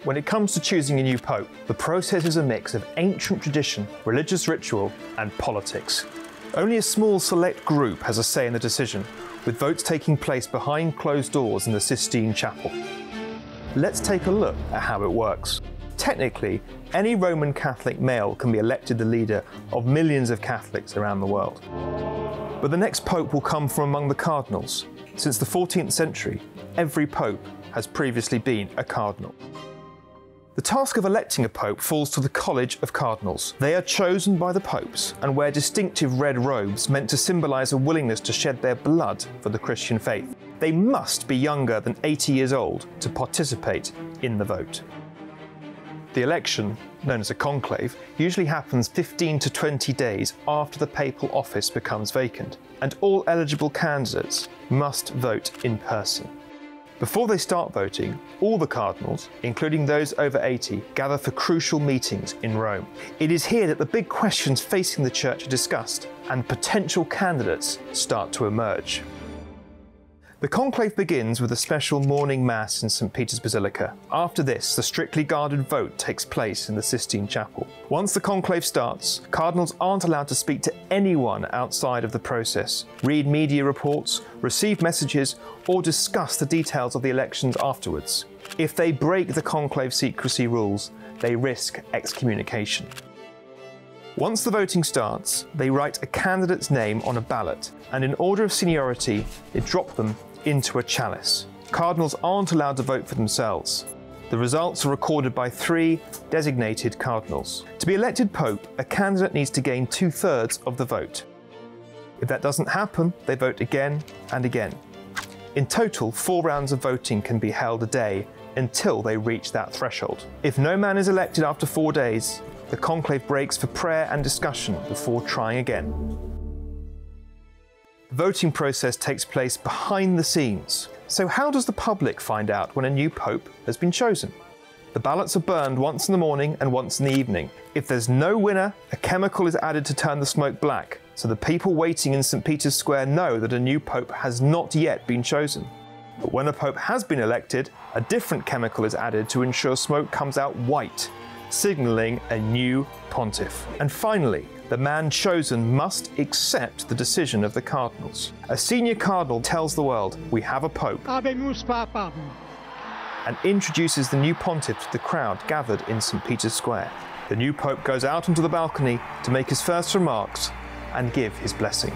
When it comes to choosing a new pope, the process is a mix of ancient tradition, religious ritual, and politics. Only a small select group has a say in the decision, with votes taking place behind closed doors in the Sistine Chapel. Let's take a look at how it works. Technically, any Roman Catholic male can be elected the leader of millions of Catholics around the world. But the next pope will come from among the cardinals. Since the 14th century, every pope has previously been a cardinal. The task of electing a pope falls to the College of Cardinals. They are chosen by the popes and wear distinctive red robes meant to symbolise a willingness to shed their blood for the Christian faith. They must be younger than 80 years old to participate in the vote. The election, known as a conclave, usually happens 15 to 20 days after the papal office becomes vacant, and all eligible candidates must vote in person. Before they start voting, all the cardinals, including those over 80, gather for crucial meetings in Rome. It is here that the big questions facing the Church are discussed and potential candidates start to emerge. The conclave begins with a special morning mass in St. Peter's Basilica. After this, the strictly guarded vote takes place in the Sistine Chapel. Once the conclave starts, cardinals aren't allowed to speak to anyone outside of the process, read media reports, receive messages, or discuss the details of the elections afterwards. If they break the conclave secrecy rules, they risk excommunication. Once the voting starts, they write a candidate's name on a ballot, and in order of seniority, they drop them into a chalice. Cardinals aren't allowed to vote for themselves. The results are recorded by 3 designated cardinals. To be elected pope, a candidate needs to gain 2/3 of the vote. If that doesn't happen, they vote again and again. In total, 4 rounds of voting can be held a day until they reach that threshold. If no man is elected after 4 days, the conclave breaks for prayer and discussion before trying again. The voting process takes place behind the scenes. So how does the public find out when a new pope has been chosen? The ballots are burned once in the morning and once in the evening. If there's no winner, a chemical is added to turn the smoke black, so the people waiting in St. Peter's Square know that a new pope has not yet been chosen. But when a pope has been elected, a different chemical is added to ensure smoke comes out white, signalling a new pontiff. And finally, the man chosen must accept the decision of the cardinals. A senior cardinal tells the world, "We have a pope," Habemus Papa, and introduces the new pontiff to the crowd gathered in St. Peter's Square. The new pope goes out onto the balcony to make his first remarks and give his blessing.